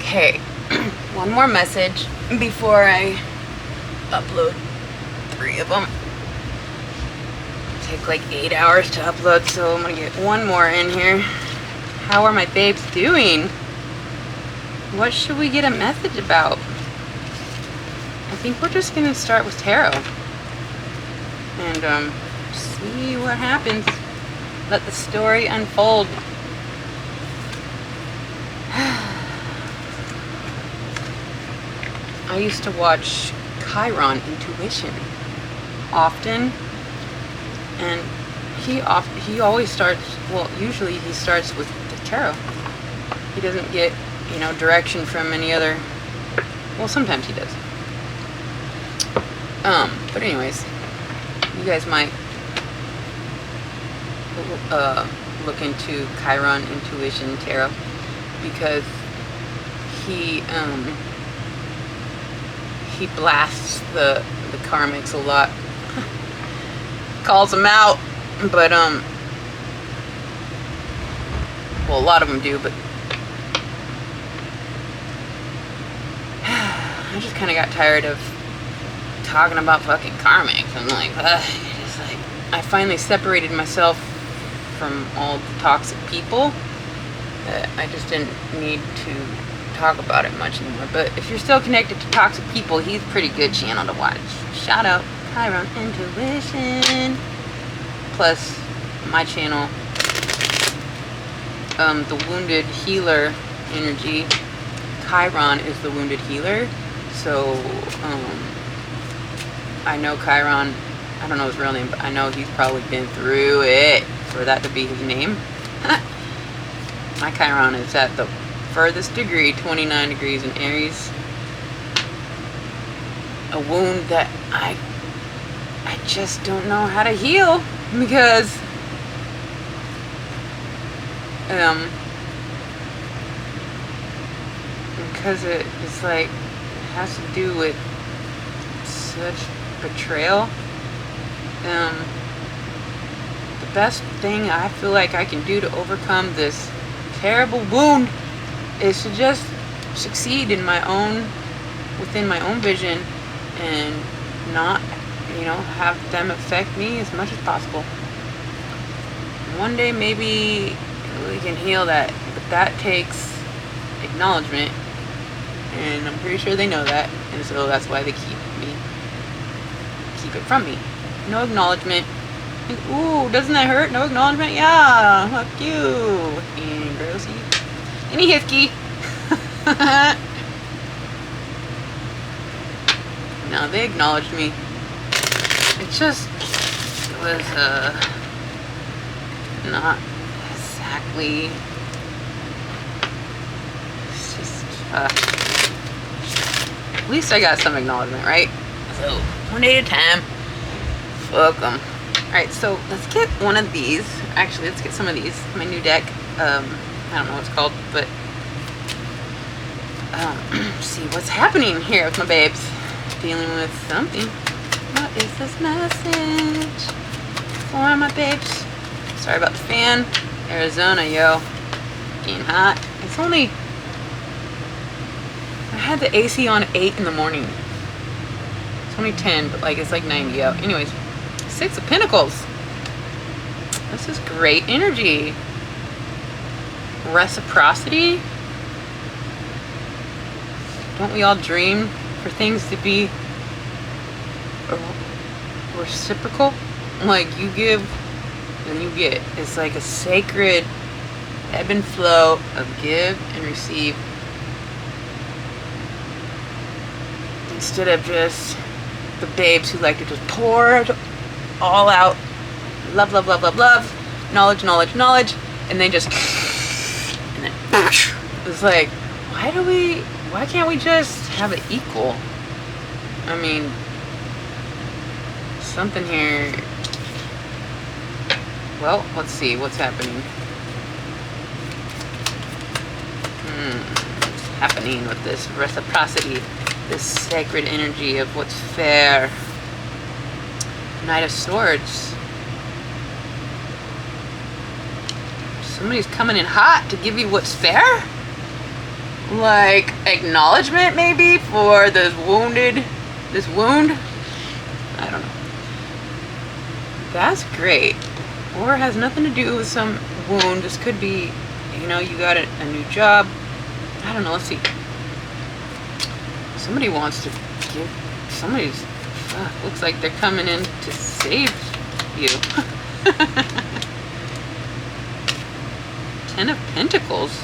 Okay, one more message before I upload 3 of them. Take like 8 hours to upload, so I'm gonna get one more in here. How are my babes doing? What should we get a message about? I think we're just gonna start with tarot and see what happens. Let the story unfold. I used to watch Chiron Intuition often, and he always starts, well, usually he starts with the tarot. He doesn't get, direction from any other, well, sometimes he does. But anyways, you guys might look into Chiron Intuition Tarot, because he blasts the karmics a lot. Calls them out, but well, a lot of them do, but I just kind of got tired of talking about fucking karmics. I'm like, it's like, I finally separated myself from all the toxic people. I just didn't need to talk about it much anymore. But if you're still connected to toxic people, he's a pretty good channel to watch. Shout out Chiron Intuition. Plus my channel, the Wounded Healer Energy. Chiron is the Wounded Healer. So I know Chiron, I don't know his real name, but I know he's probably been through it for that to be his name. My Chiron is at the furthest degree, 29 degrees in Aries. A wound that I just don't know how to heal, because it's like, it has to do with such betrayal. The best thing I feel like I can do to overcome this terrible wound is to just succeed in within my own vision, and not, have them affect me as much as possible. One day maybe we can heal that, but that takes acknowledgement, and I'm pretty sure they know that, and so that's why they keep it from me. No acknowledgement. Like, ooh, doesn't that hurt? No acknowledgement? Yeah, fuck you. And grossy. Any hisky. No, they acknowledged me. It was not exactly. It's just at least I got some acknowledgement, right? So one day at a time. Fuck 'em. Alright, so let's get one of these. Actually, let's get some of these. My new deck. I don't know what it's called, but see what's happening here with my babes. Dealing with something. What is this message for my babes? Sorry about the fan. Arizona, yo. Getting hot. It's only, I had the AC on at 8 in the morning. It's only 10, but like it's like 90 out. Anyways, 6 of Pentacles. This is great energy. Reciprocity. Don't we all dream for things to be reciprocal? Like, you give and you get. It's like a sacred ebb and flow of give and receive, instead of just the babes who like to just pour it all out. Love, love, love, love, love. Knowledge, knowledge, knowledge. And then just, and then it's like, why can't we just have it equal? I mean, something here. Well, let's see what's happening. What's happening with this reciprocity, this sacred energy of what's fair. Knight of Swords. Somebody's coming in hot to give you what's fair? like acknowledgement maybe for this wound. I don't know. That's great. Or it has nothing to do with some wound. This could be, you know, you got a new job. I don't know. Let's see. Somebody wants to give. Somebody's. Looks like they're coming in to save you. 10 of Pentacles.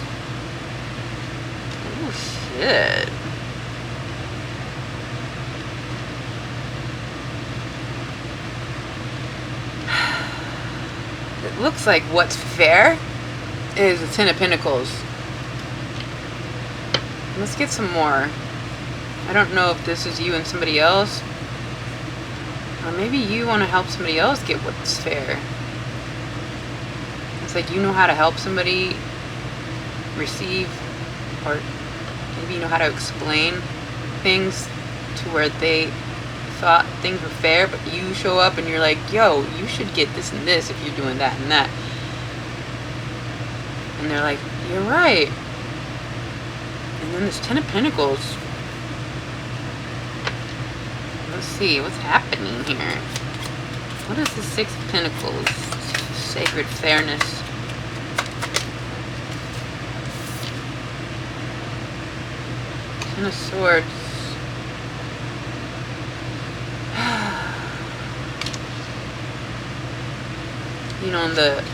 Oh shit. It looks like what's fair is the 10 of Pentacles. Let's get some more. I don't know if this is you and somebody else. Or maybe you want to help somebody else get what's fair. It's like you know how to help somebody receive, or maybe you know how to explain things to where they thought things were fair, but you show up and you're like, yo, you should get this and this if you're doing that and that. And they're like, you're right. And then this 10 of Pentacles. Let's see, what's happening here? What is the 6 of Pentacles? Sacred fairness. Ten of Swords. You know, in the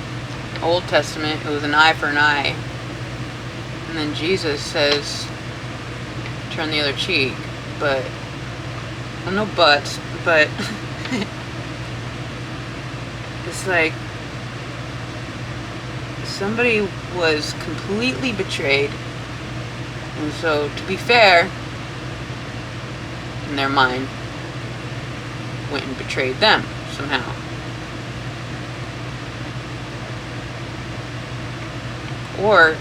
Old Testament, it was an eye for an eye. And then Jesus says, turn the other cheek. But, well, no buts, but it's like somebody was completely betrayed. And so, to be fair, in their mind, went and betrayed them somehow. Or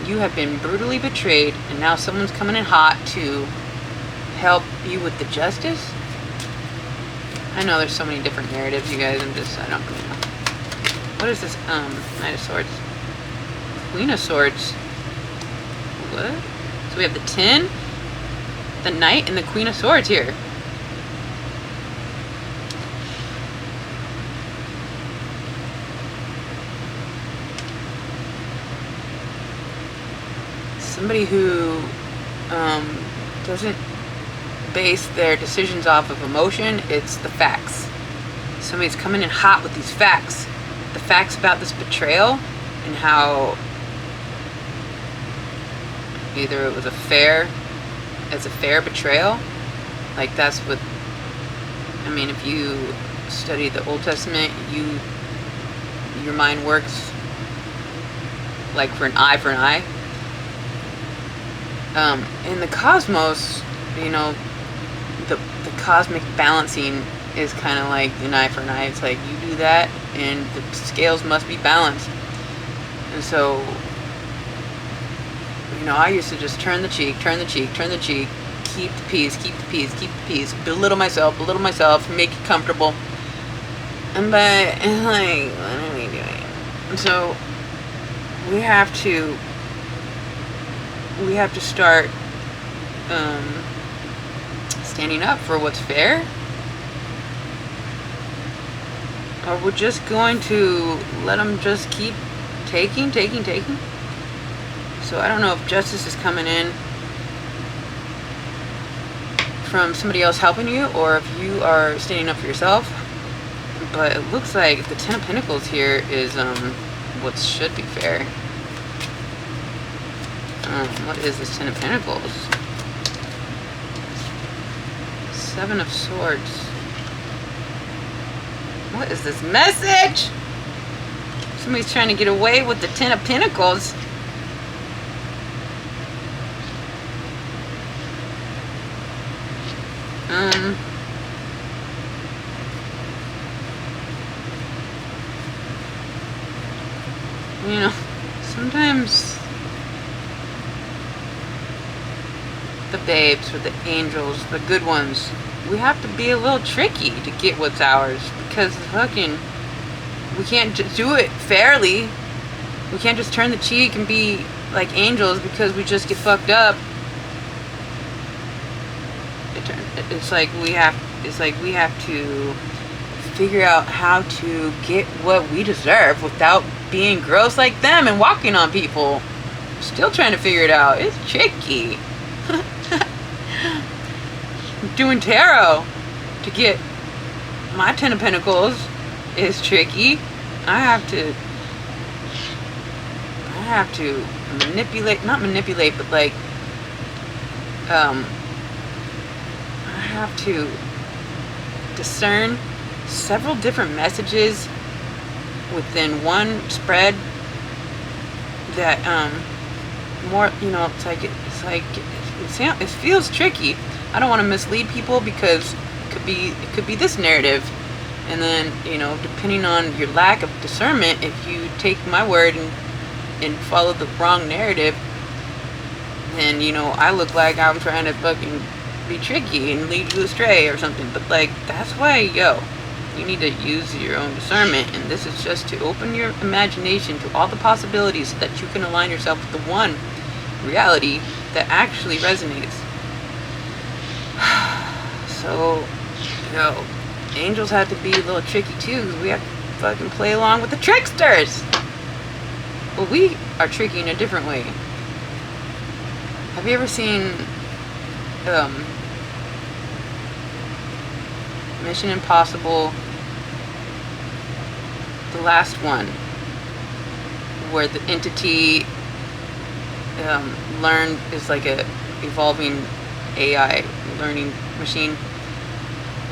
you have been brutally betrayed and now someone's coming in hot to help you with the justice. I know there's so many different narratives, you guys. I don't really know. What is this? Knight of Swords. Queen of Swords. What? So we have the 10, the Knight, and the Queen of Swords here. Somebody who doesn't base their decisions off of emotion, it's the facts. Somebody's coming in hot with these facts. The facts about this betrayal and how either it was a fair betrayal. Like that's what, I mean, if you study the Old Testament, your mind works like for an eye. In the cosmos, you know, the cosmic balancing is kind of like an eye for an eye. It's like you do that and the scales must be balanced. And so, you know, I used to just turn the cheek, keep the peace, belittle myself, make it comfortable. And like, what are we doing? And so we have to start standing up for what's fair, or we're just going to let them just keep taking. So I don't know if justice is coming in from somebody else helping you, or if you are standing up for yourself. But it looks like the 10 of Pentacles here is what should be fair. What is this 10 of Pentacles? 7 of Swords. What is this message? Somebody's trying to get away with the 10 of Pentacles. You know, sometimes the babes or the angels, the good ones, we have to be a little tricky to get what's ours, because we can't just do it fairly. We can't just turn the cheek and be like angels because we just get fucked up. It's like we have to figure out how to get what we deserve without being gross like them and walking on people. Still trying to figure it out. It's tricky. Doing tarot to get my Ten of Pentacles is tricky. I have to not manipulate, but like I have to discern several different messages within one spread that more, you know, it feels tricky. I don't want to mislead people because it could be this narrative, and then, you know, depending on your lack of discernment, if you take my word and follow the wrong narrative, then, you know, I look like I'm trying to fucking be tricky and lead you astray or something. But like, that's why, you need to use your own discernment, and this is just to open your imagination to all the possibilities so that you can align yourself with the one reality that actually resonates. So, angels have to be a little tricky too, because we have to fucking play along with the tricksters. But we are tricky in a different way. Have you ever seen Mission Impossible, the last one, where the entity is like a evolving AI learning machine,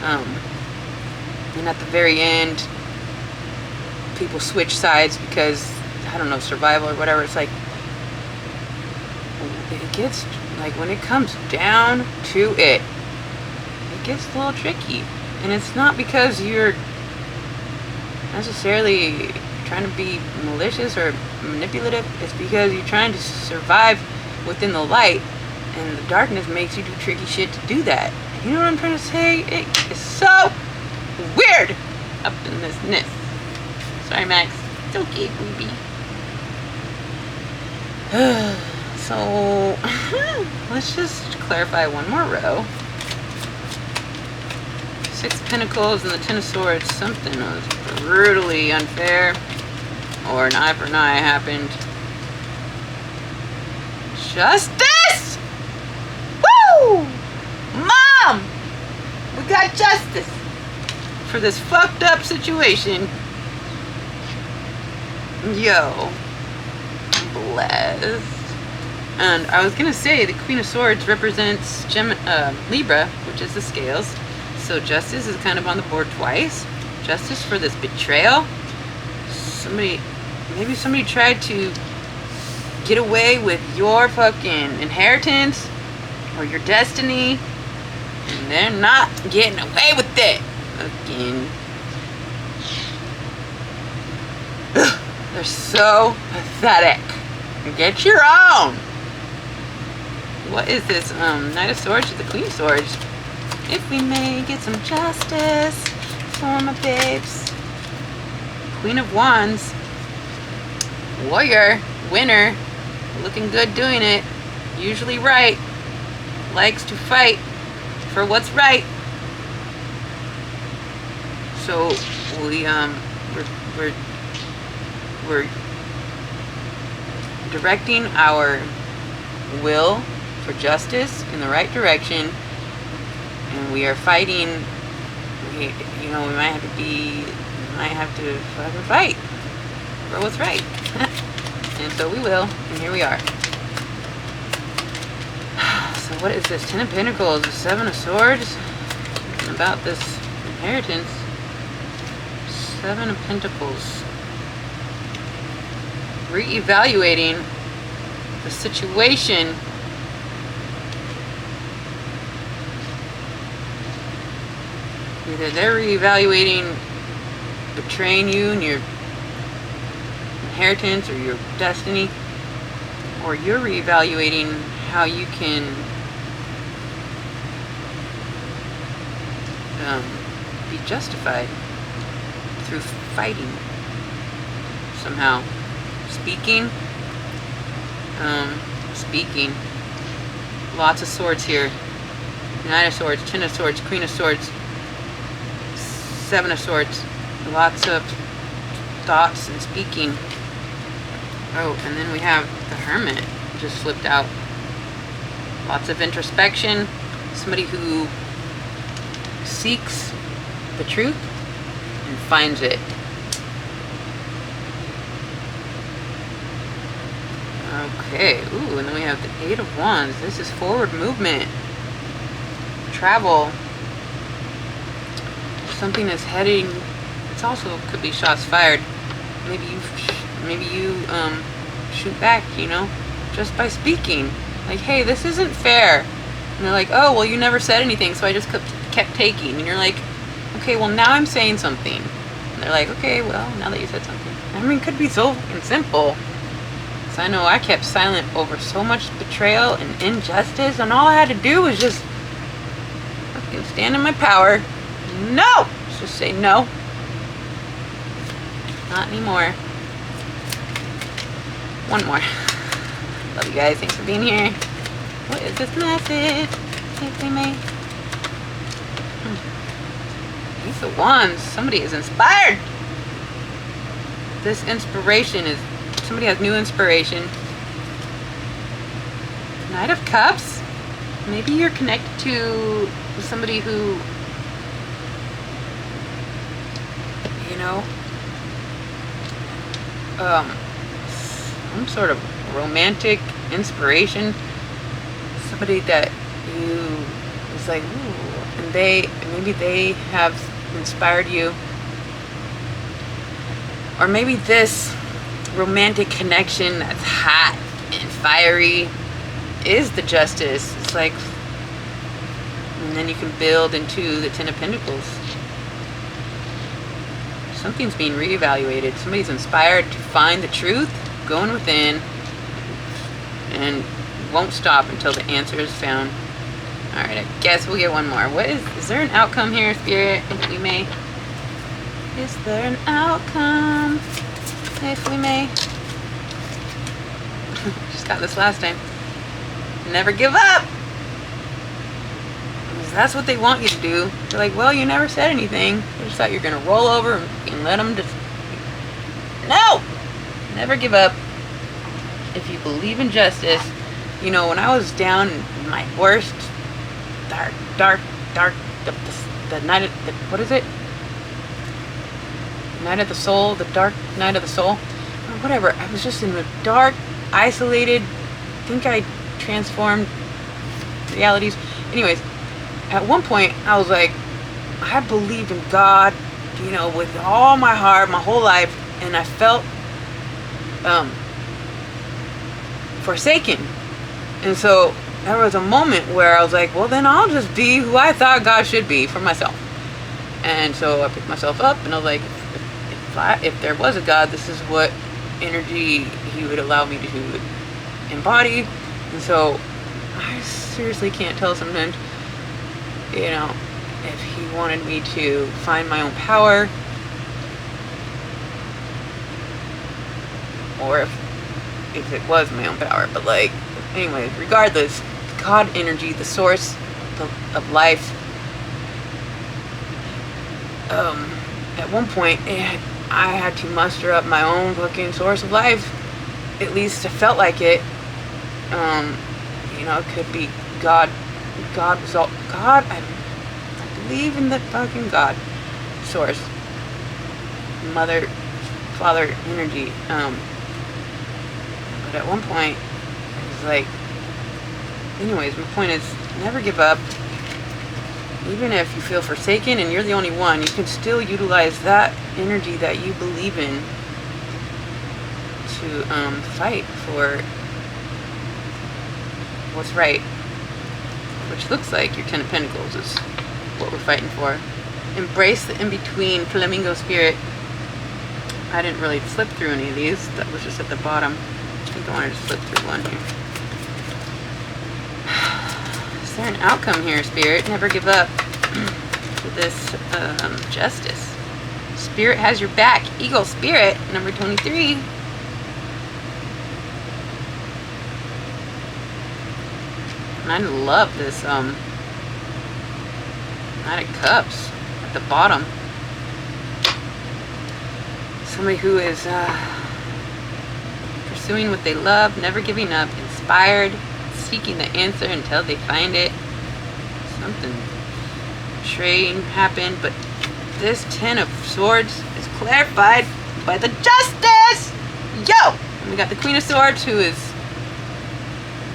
and at the very end people switch sides because, I don't know, survival or whatever. It's like, it gets, like, when it comes down to it gets a little tricky. And it's not because you're necessarily trying to be malicious or manipulative. It's because you're trying to survive within the light, and the darkness makes you do tricky shit to do that. You know what I'm trying to say? It is so weird up in this nest. Sorry, Max. It's okay, booby. So, let's just clarify one more row. Six of Pentacles and the Ten of Swords. Something was brutally unfair, or an eye for an eye happened. Justice! Woo! Mom! We got justice for this fucked up situation. Yo. Blessed. And I was gonna say the Queen of Swords represents Libra, which is the scales. So justice is kind of on the board twice. Justice for this betrayal. Maybe somebody tried to get away with your fucking inheritance or your destiny, and they're not getting away with it. Fucking. They're so pathetic. Get your own. What is this? Knight of Swords to the Queen of Swords. If we may get some justice for my babes. Queen of Wands. Warrior. Winner. Looking good doing it. Usually right. Likes to fight for what's right. So we're directing our will for justice in the right direction, and we are fighting. We might have to fucking fight for what's right. And so we will, and here we are. So what is this? Ten of Pentacles, the Seven of Swords. Something about this inheritance. Seven of Pentacles. Re-evaluating the situation. Either they're re-evaluating betraying you and your inheritance or your destiny, or you're re-evaluating how you can be justified through fighting somehow. Speaking speaking. Lots of swords here. Knight of Swords, Ten of Swords, Queen of Swords, Seven of Swords. Lots of thoughts and speaking. Oh, and then we have the Hermit just flipped out. Lots of introspection. Somebody who seeks the truth and finds it. Okay, ooh, and then we have the Eight of Wands. This is forward movement. Travel. Something is heading. It's also could be shots fired. Maybe you shoot back, you know, just by speaking. Like, hey, this isn't fair. And they're like, oh, well, you never said anything, so I just kept taking. And you're like, okay, well, now I'm saying something. And they're like, okay, well, now that you said something. I mean, it could be so fucking simple. Because I know I kept silent over so much betrayal and injustice, and all I had to do was just fucking stand in my power. No! Just say no. Not anymore. One more. Love you guys. Thanks for being here. What is this message? If we may. Ace of Wands. Somebody is inspired. This inspiration is... Somebody has new inspiration. Knight of Cups. Maybe you're connected to somebody who... You know... some sort of romantic inspiration. Somebody that you was like, ooh, and maybe they have inspired you. Or maybe this romantic connection that's hot and fiery is the Justice. It's like, and then you can build into the Ten of Pentacles. Something's being reevaluated. Somebody's inspired to find the truth, going within, and won't stop until the answer is found. Alright, I guess we'll get one more. What is there an outcome here, Spirit? If we may. Is there an outcome? If we may. Just got this last time. Never give up! Because that's what they want you to do. They're like, well, you never said anything. They just thought you're going to roll over and let them just... No! Never give up. If you believe in justice. You know, when I was down in my worst, dark, the night of, what is it? Night of the soul, the dark night of the soul, or whatever. I was just in the dark, isolated, I think I transformed realities. Anyways, at one point, I was like, I believed in God, you know, with all my heart, my whole life, and I felt forsaken. And so there was a moment where I was like, well, then I'll just be who I thought God should be for myself. And so I picked myself up and I was like, if there was a God, this is what energy he would allow me to embody. And so I seriously can't tell sometimes, you know, if he wanted me to find my own power, or if it was my own power. But like, anyways, regardless, God energy, the source of life, at one point I had to muster up my own fucking source of life. At least it felt like it. You know, it could be God. God was all God. I believe in the fucking God source, mother, father energy. But at one point, it was like, anyways, my point is, never give up. Even if you feel forsaken and you're the only one, you can still utilize that energy that you believe in to fight for what's right. Which looks like your Ten of Pentacles is what we're fighting for. Embrace the in-between, Flamingo Spirit. I didn't really flip through any of these. That was just at the bottom. I think I wanted to flip through one here. Is there an outcome here, Spirit? Never give up to this justice. Spirit has your back. Eagle Spirit, number 23. And I love this Knight of Cups at the bottom. Somebody who is pursuing what they love, never giving up, inspired, seeking the answer until they find it. Something strange happened, but this Ten of Swords is clarified by the Justice! Yo! And we got the Queen of Swords, who is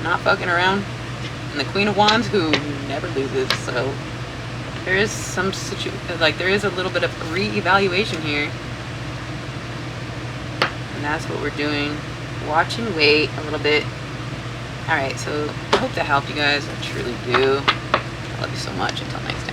not fucking around, and the Queen of Wands, who never loses. So there is there is a little bit of re-evaluation here, and that's what we're doing. Watch and wait a little bit. Alright, so I hope that helped you guys. I truly do. I love you so much. Until next time.